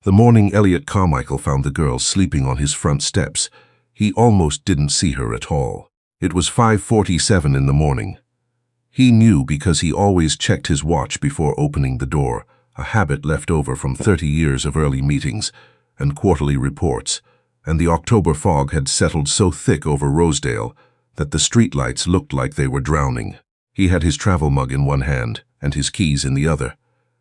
The morning Elliot Carmichael found the girl sleeping on his front steps, he almost didn't see her at all. It was 5:47 in the morning. He knew because he always checked his watch before opening the door, a habit left over from 30 years of early meetings and quarterly reports, and the October fog had settled so thick over Rosedale that the streetlights looked like they were drowning. He had his travel mug in one hand and his keys in the other,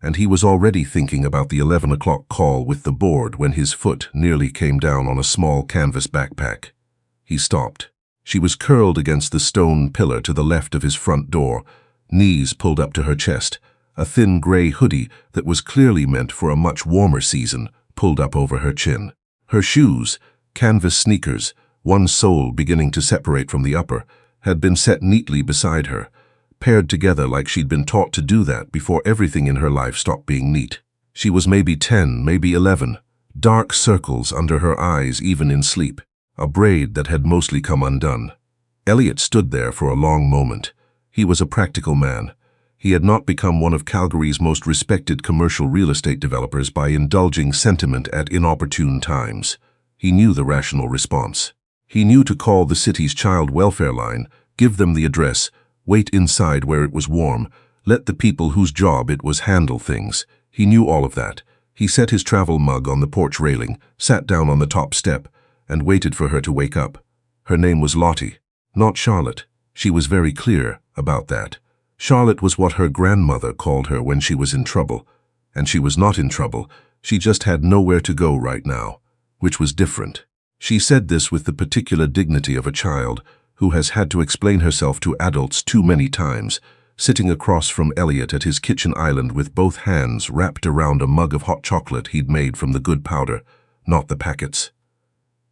and he was already thinking about the 11 o'clock call with the board when his foot nearly came down on a small canvas backpack. He stopped. She was curled against the stone pillar to the left of his front door, knees pulled up to her chest, a thin gray hoodie that was clearly meant for a much warmer season pulled up over her chin. Her shoes, canvas sneakers, one sole beginning to separate from the upper, had been set neatly beside her, paired together like she'd been taught to do that before everything in her life stopped being neat. She was maybe 10, maybe 11, dark circles under her eyes even in sleep, a braid that had mostly come undone. Elliot stood there for a long moment. He was a practical man. He had not become one of Calgary's most respected commercial real estate developers by indulging sentiment at inopportune times. He knew the rational response. He knew to call the city's child welfare line, give them the address, wait inside where it was warm, let the people whose job it was handle things. He knew all of that. He set his travel mug on the porch railing, sat down on the top step, and waited for her to wake up. Her name was Lottie, not Charlotte. She was very clear about that. Charlotte was what her grandmother called her when she was in trouble, and she was not in trouble. She just had nowhere to go right now, which was different. She said this with the particular dignity of a child who has had to explain herself to adults too many times, sitting across from Elliot at his kitchen island with both hands wrapped around a mug of hot chocolate he'd made from the good powder, not the packets.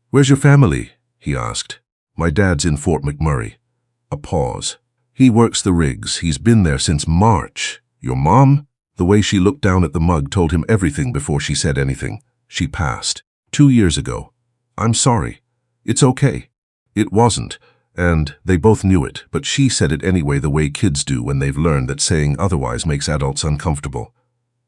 "Where's your family?" he asked. "My dad's in Fort McMurray." A pause. "He works the rigs. He's been there since March." "Your mom?" The way she looked down at the mug told him everything before she said anything. She passed. 2 years ago. "I'm sorry." "It's okay." It wasn't. And they both knew it, but she said it anyway the way kids do when they've learned that saying otherwise makes adults uncomfortable.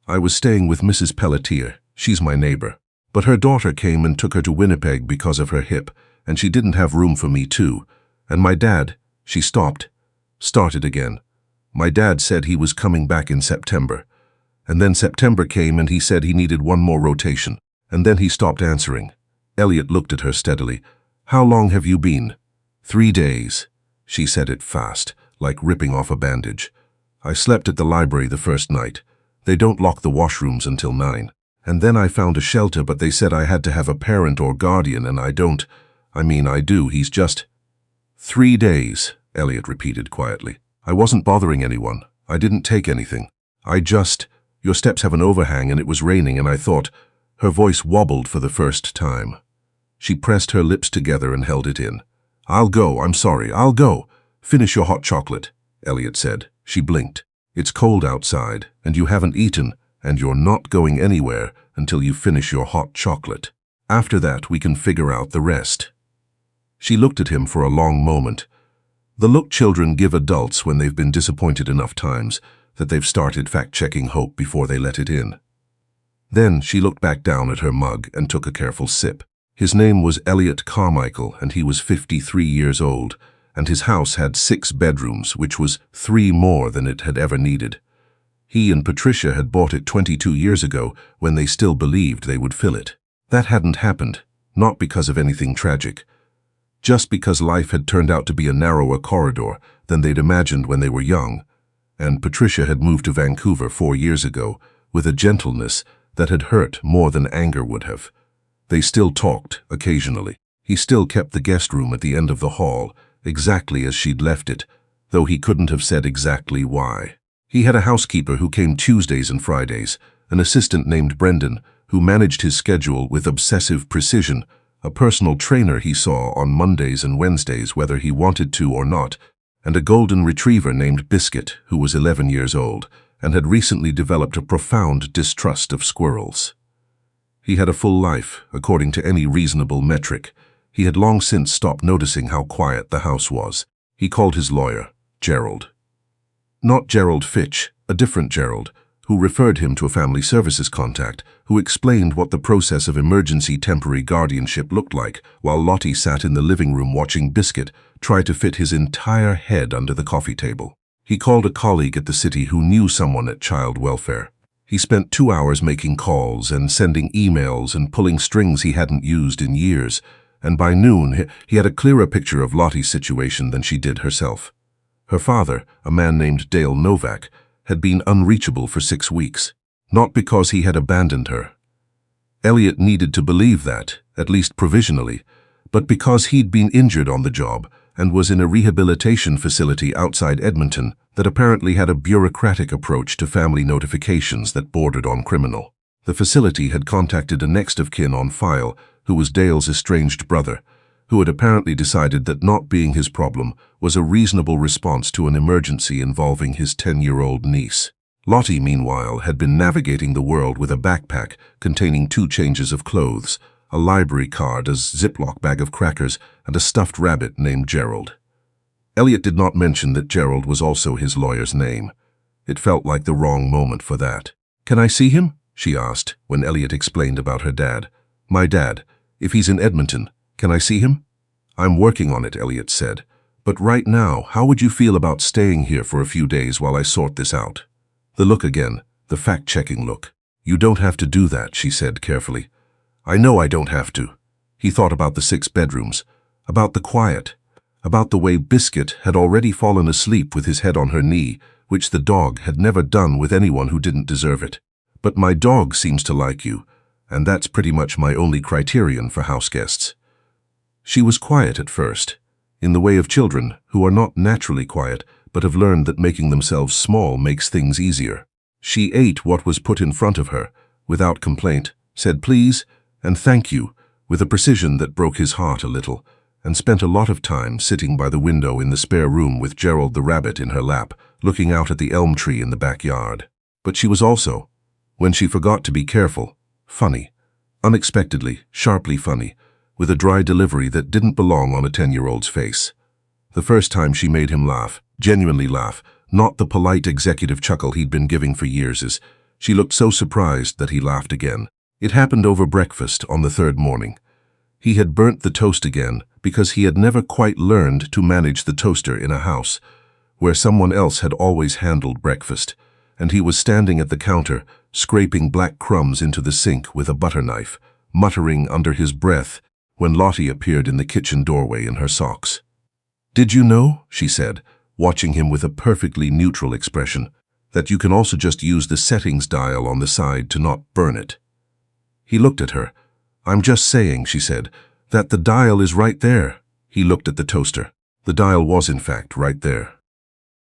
"I was staying with Mrs. Pelletier. She's my neighbor. But her daughter came and took her to Winnipeg because of her hip, and she didn't have room for me too. And my dad," she stopped, started again. "My dad said he was coming back in September. And then September came and he said he needed one more rotation. And then he stopped answering." Elliot looked at her steadily. "How long have you been?" 3 days. She said it fast, like ripping off a bandage. "I slept at the library the first night. They don't lock the washrooms until 9. And then I found a shelter, but they said I had to have a parent or guardian, and I don't. I mean, I do. He's just—" 3 days, Elliot repeated quietly. "I wasn't bothering anyone. I didn't take anything. Your steps have an overhang and it was raining and I thought—" Her voice wobbled for the first time. She pressed her lips together and held it in. "I'll go, I'm sorry, I'll go. Finish your hot chocolate," Elliot said. She blinked. "It's cold outside, and you haven't eaten, and you're not going anywhere until you finish your hot chocolate. After that, we can figure out the rest." She looked at him for a long moment. The look children give adults when they've been disappointed enough times that they've started fact-checking hope before they let it in. Then she looked back down at her mug and took a careful sip. His name was Elliot Carmichael, and he was 53 years old, and his house had 6 bedrooms, which was 3 more than it had ever needed. He and Patricia had bought it 22 years ago when they still believed they would fill it. That hadn't happened, not because of anything tragic, just because life had turned out to be a narrower corridor than they'd imagined when they were young, and Patricia had moved to Vancouver 4 years ago with a gentleness that had hurt more than anger would have. They still talked, occasionally. He still kept the guest room at the end of the hall, exactly as she'd left it, though he couldn't have said exactly why. He had a housekeeper who came Tuesdays and Fridays, an assistant named Brendan, who managed his schedule with obsessive precision, a personal trainer he saw on Mondays and Wednesdays whether he wanted to or not, and a golden retriever named Biscuit, who was 11 years old, and had recently developed a profound distrust of squirrels. He had a full life, according to any reasonable metric. He had long since stopped noticing how quiet the house was. He called his lawyer, Gerald. Not Gerald Fitch, a different Gerald, who referred him to a family services contact, who explained what the process of emergency temporary guardianship looked like, while Lottie sat in the living room watching Biscuit try to fit his entire head under the coffee table. He called a colleague at the city who knew someone at child welfare. He spent 2 hours making calls and sending emails and pulling strings he hadn't used in years, and by noon he had a clearer picture of Lottie's situation than she did herself. Her father, a man named Dale Novak, had been unreachable for 6 weeks, not because he had abandoned her. Elliot needed to believe that, at least provisionally, but because he'd been injured on the job and was in a rehabilitation facility outside Edmonton that apparently had a bureaucratic approach to family notifications that bordered on criminal. The facility had contacted a next of kin on file, who was Dale's estranged brother, who had apparently decided that not being his problem was a reasonable response to an emergency involving his 10-year-old niece. Lottie, meanwhile, had been navigating the world with a backpack containing 2 changes of clothes, a library card, a Ziploc bag of crackers, and a stuffed rabbit named Gerald. Elliot did not mention that Gerald was also his lawyer's name. It felt like the wrong moment for that. "Can I see him?" she asked when Elliot explained about her dad. "My dad. If he's in Edmonton, can I see him?" "I'm working on it," Elliot said. "But right now, how would you feel about staying here for a few days while I sort this out?" The look again, the fact-checking look. "You don't have to do that," she said carefully. "I know I don't have to." He thought about the 6 bedrooms, about the quiet, about the way Biscuit had already fallen asleep with his head on her knee, which the dog had never done with anyone who didn't deserve it. "But my dog seems to like you, and that's pretty much my only criterion for house guests." She was quiet at first, in the way of children who are not naturally quiet but have learned that making themselves small makes things easier. She ate what was put in front of her, without complaint, said please and thank you with a precision that broke his heart a little, and spent a lot of time sitting by the window in the spare room with Gerald the rabbit in her lap, looking out at the elm tree in the backyard. But she was also, when she forgot to be careful, funny, unexpectedly, sharply funny, with a dry delivery that didn't belong on a 10-year-old's face. The first time she made him laugh, genuinely laugh, not the polite executive chuckle he'd been giving for years. She looked so surprised that he laughed again. It happened over breakfast on the 3rd morning. He had burnt the toast again because he had never quite learned to manage the toaster in a house where someone else had always handled breakfast, and he was standing at the counter, scraping black crumbs into the sink with a butter knife, muttering under his breath when Lottie appeared in the kitchen doorway in her socks. "Did you know," she said, watching him with a perfectly neutral expression, "that you can also just use the settings dial on the side to not burn it?" He looked at her. "I'm just saying," she said, "that the dial is right there." He looked at the toaster. The dial was, in fact, right there.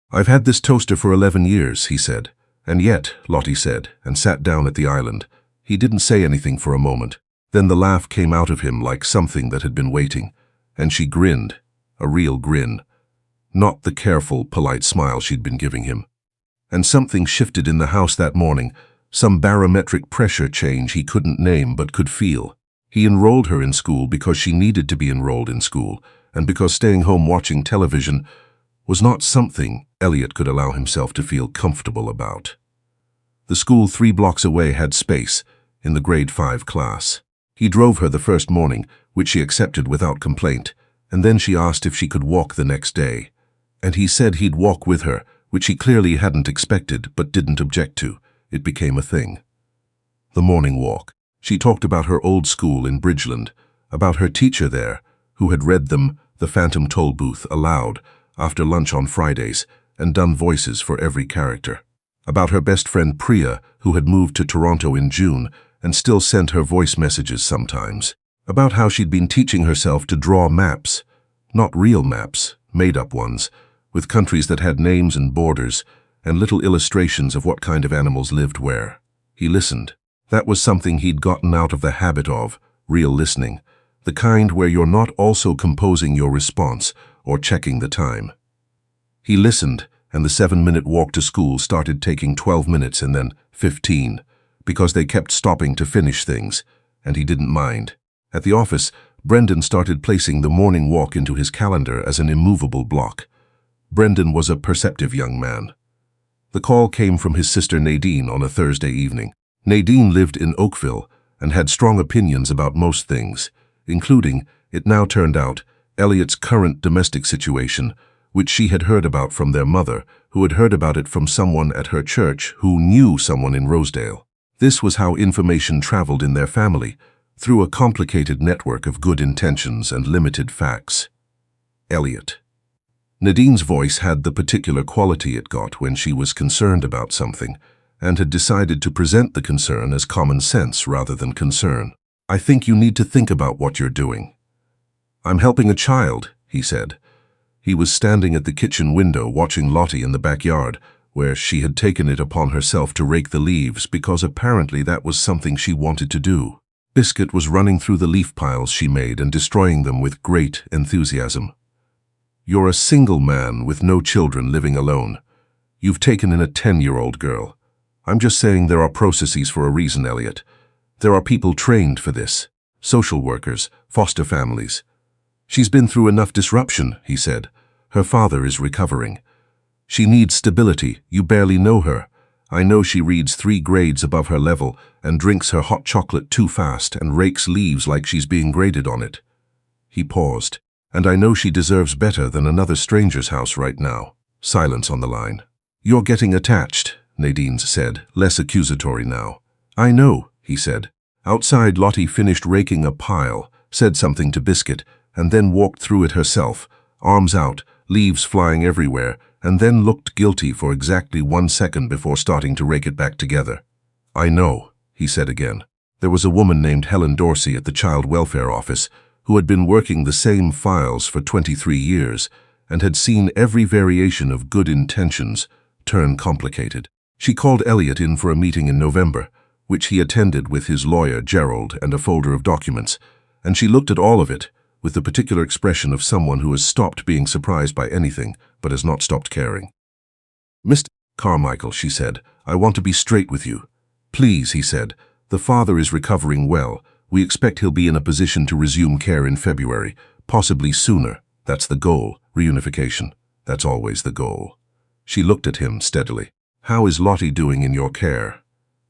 "I've had this toaster for 11 years, he said. "And yet," Lottie said, and sat down at the island. He didn't say anything for a moment. Then the laugh came out of him like something that had been waiting, and she grinned, a real grin. Not the careful, polite smile she'd been giving him. And something shifted in the house that morning, some barometric pressure change he couldn't name but could feel. He enrolled her in school because she needed to be enrolled in school, and because staying home watching television was not something Elliot could allow himself to feel comfortable about. The school 3 blocks away had space, in the grade 5 class. He drove her the first morning, which she accepted without complaint, and then she asked if she could walk the next day. And he said he'd walk with her, which she clearly hadn't expected but didn't object to. It became a thing. The morning walk. She talked about her old school in Bridgeland, about her teacher there, who had read them The Phantom Toll Booth aloud after lunch on Fridays and done voices for every character. About her best friend Priya, who had moved to Toronto in June and still sent her voice messages sometimes. About how she'd been teaching herself to draw maps, not real maps, made-up ones, with countries that had names and borders, and little illustrations of what kind of animals lived where. He listened. That was something he'd gotten out of the habit of, real listening, the kind where you're not also composing your response or checking the time. He listened, and the 7-minute walk to school started taking 12 minutes and then 15, because they kept stopping to finish things, and he didn't mind. At the office, Brendan started placing the morning walk into his calendar as an immovable block. Brendan was a perceptive young man. The call came from his sister Nadine on a Thursday evening. Nadine lived in Oakville and had strong opinions about most things, including, it now turned out, Elliot's current domestic situation, which she had heard about from their mother, who had heard about it from someone at her church who knew someone in Rosedale. This was how information traveled in their family, through a complicated network of good intentions and limited facts. Elliot. Nadine's voice had the particular quality it got when she was concerned about something, and had decided to present the concern as common sense rather than concern. "I think you need to think about what you're doing." "I'm helping a child," he said. He was standing at the kitchen window watching Lottie in the backyard, where she had taken it upon herself to rake the leaves because apparently that was something she wanted to do. Biscuit was running through the leaf piles she made and destroying them with great enthusiasm. "You're a single man with no children living alone. You've taken in a 10-year-old girl. I'm just saying there are processes for a reason, Elliot. There are people trained for this. Social workers, foster families. She's been through enough disruption," he said. "Her father is recovering. She needs stability. You barely know her. I know she reads 3 grades above her level and drinks her hot chocolate too fast and rakes leaves like she's being graded on it." He paused. "And I know she deserves better than another stranger's house right now." Silence on the line. "You're getting attached," Nadine said, less accusatory now. "I know," he said. Outside, Lottie finished raking a pile, said something to Biscuit, and then walked through it herself, arms out, leaves flying everywhere, and then looked guilty for exactly 1 second before starting to rake it back together. "I know," he said again. There was a woman named Helen Dorsey at the Child Welfare Office who had been working the same files for 23 years and had seen every variation of good intentions turn complicated. She called Elliot in for a meeting in November, which he attended with his lawyer, Gerald, and a folder of documents, and she looked at all of it with the particular expression of someone who has stopped being surprised by anything but has not stopped caring. "Mr. Carmichael," she said, "I want to be straight with you." "Please," he said, "the father is recovering well. We expect he'll be in a position to resume care in February, possibly sooner. That's the goal, reunification. That's always the goal." She looked at him steadily. "How is Lottie doing in your care?"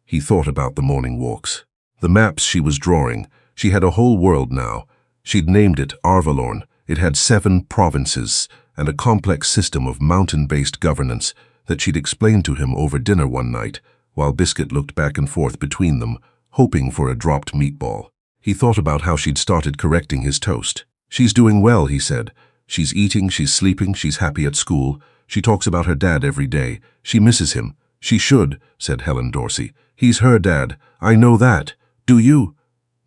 He thought about the morning walks. The maps she was drawing. She had a whole world now. She'd named it Arvalorn. It had 7 provinces and a complex system of mountain-based governance that she'd explained to him over dinner one night, while Biscuit looked back and forth between them, hoping for a dropped meatball. He thought about how she'd started correcting his toast. "She's doing well," he said. "She's eating, she's sleeping, she's happy at school. She talks about her dad every day. She misses him." "She should," said Helen Dorsey. "He's her dad. I know that. Do you?"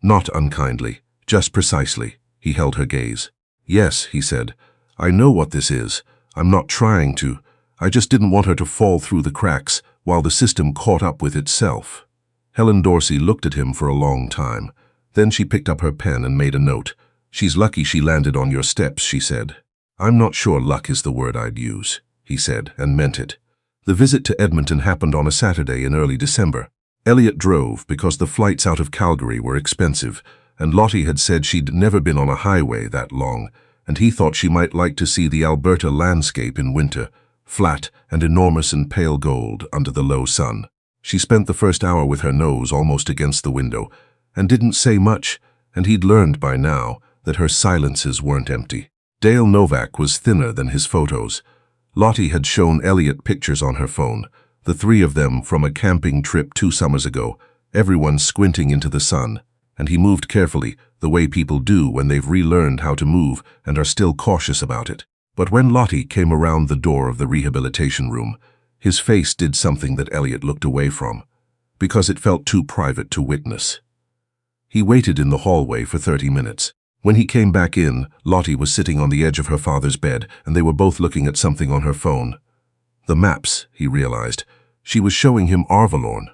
"Not unkindly. Just precisely." He held her gaze. "Yes," he said. "I know what this is. I'm not trying to. I just didn't want her to fall through the cracks while the system caught up with itself." Helen Dorsey looked at him for a long time. Then she picked up her pen and made a note. "She's lucky she landed on your steps," she said. "I'm not sure luck is the word I'd use," he said, and meant it. The visit to Edmonton happened on a Saturday in early December. Elliot drove because the flights out of Calgary were expensive, and Lottie had said she'd never been on a highway that long, and he thought she might like to see the Alberta landscape in winter, flat and enormous and pale gold under the low sun. She spent the first hour with her nose almost against the window, and didn't say much, and he'd learned by now that her silences weren't empty. Dale Novak was thinner than his photos. Lottie had shown Elliot pictures on her phone, the 3 of them from a camping trip 2 summers ago, everyone squinting into the sun, and he moved carefully, the way people do when they've relearned how to move and are still cautious about it. But when Lottie came around the door of the rehabilitation room, his face did something that Elliot looked away from, because it felt too private to witness. He waited in the hallway for 30 minutes. When he came back in, Lottie was sitting on the edge of her father's bed, and they were both looking at something on her phone. The maps, he realized. She was showing him Arvalorn.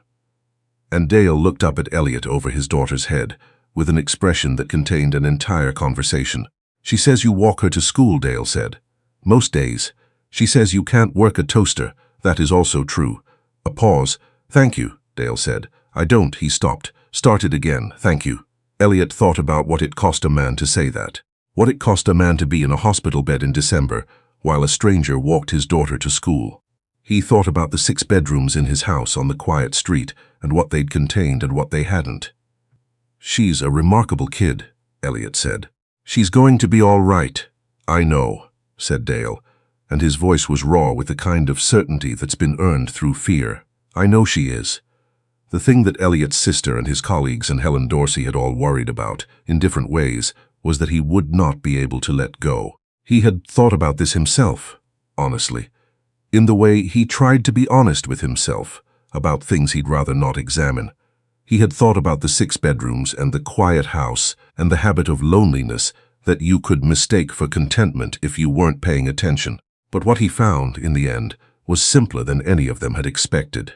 And Dale looked up at Elliot over his daughter's head, with an expression that contained an entire conversation. "She says you walk her to school," Dale said. "Most days. She says you can't work a toaster. That is also true." A pause. "Thank you," Dale said. "I don't," he stopped. Started again. "Thank you." Elliot thought about what it cost a man to say that. What it cost a man to be in a hospital bed in December, while a stranger walked his daughter to school. He thought about the 6 bedrooms in his house on the quiet street and what they'd contained and what they hadn't. "She's a remarkable kid," Elliot said. "She's going to be all right." "I know," said Dale, and his voice was raw with the kind of certainty that's been earned through fear. "I know she is." The thing that Elliot's sister and his colleagues and Helen Dorsey had all worried about, in different ways, was that he would not be able to let go. He had thought about this himself, honestly, in the way he tried to be honest with himself about things he'd rather not examine. He had thought about the 6 bedrooms and the quiet house and the habit of loneliness that you could mistake for contentment if you weren't paying attention. But what he found, in the end, was simpler than any of them had expected.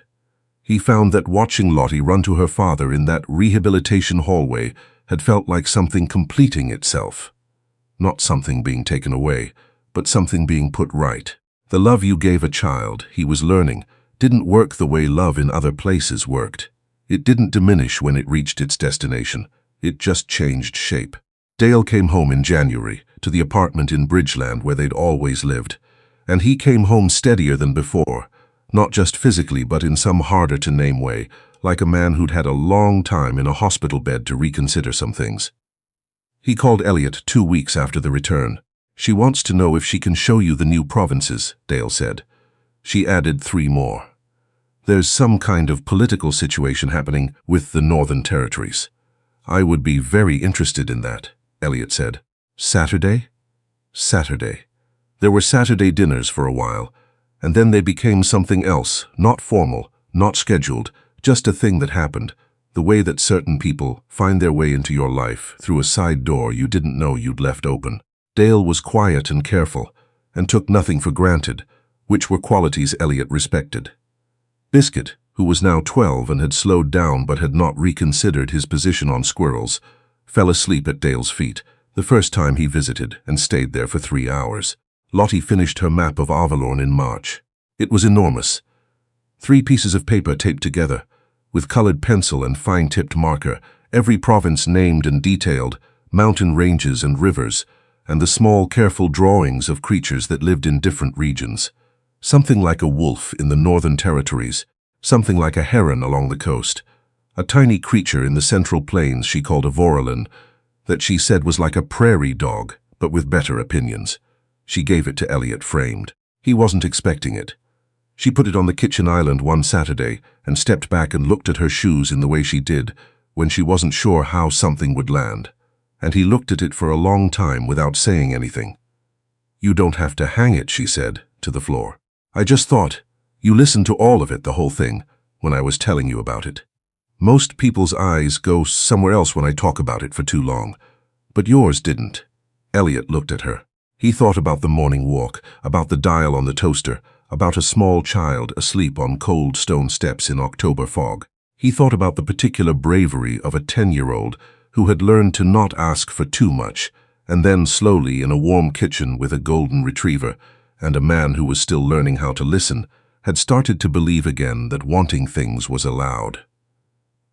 He found that watching Lottie run to her father in that rehabilitation hallway had felt like something completing itself. Not something being taken away, but something being put right. The love you gave a child, he was learning, didn't work the way love in other places worked. It didn't diminish when it reached its destination. It just changed shape. Dale came home in January, to the apartment in Bridgeland where they'd always lived. And he came home steadier than before, not just physically but in some harder-to-name way, like a man who'd had a long time in a hospital bed to reconsider some things. He called Elliot 2 weeks after the return. "She wants to know if she can show you the new provinces," Dale said. She added 3 more. "There's some kind of political situation happening with the Northern Territories." "I would be very interested in that," Elliot said. "Saturday?" Saturday. There were Saturday dinners for a while, and then they became something else, not formal, not scheduled, just a thing that happened, the way that certain people find their way into your life through a side door you didn't know you'd left open. Dale was quiet and careful, and took nothing for granted, which were qualities Elliot respected. Biscuit, who was now 12 and had slowed down but had not reconsidered his position on squirrels, fell asleep at Dale's feet, the first time he visited, and stayed there for 3 hours. Lottie finished her map of Avalon in March. It was enormous. 3 pieces of paper taped together, with colored pencil and fine-tipped marker, every province named and detailed, mountain ranges and rivers, and the small, careful drawings of creatures that lived in different regions. Something like a wolf in the Northern Territories, something like a heron along the coast, a tiny creature in the Central Plains she called a vorolin, that she said was like a prairie dog, but with better opinions. She gave it to Elliot framed. He wasn't expecting it. She put it on the kitchen island one Saturday and stepped back and looked at her shoes in the way she did when she wasn't sure how something would land. And he looked at it for a long time without saying anything. "You don't have to hang it," she said, to the floor. "I just thought, you listened to all of it, the whole thing, when I was telling you about it. Most people's eyes go somewhere else when I talk about it for too long, but yours didn't." Elliot looked at her. He thought about the morning walk, about the dial on the toaster, about a small child asleep on cold stone steps in October fog. He thought about the particular bravery of a 10-year-old who had learned to not ask for too much, and then slowly in a warm kitchen with a golden retriever, and a man who was still learning how to listen, had started to believe again that wanting things was allowed.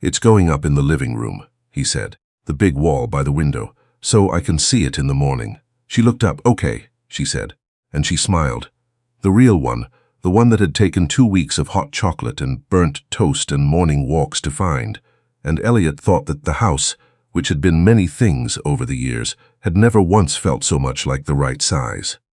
"It's going up in the living room," he said, "the big wall by the window, so I can see it in the morning." She looked up. "Okay," she said, and she smiled. The real one, the one that had taken 2 weeks of hot chocolate and burnt toast and morning walks to find. And Elliot thought that the house, which had been many things over the years, had never once felt so much like the right size.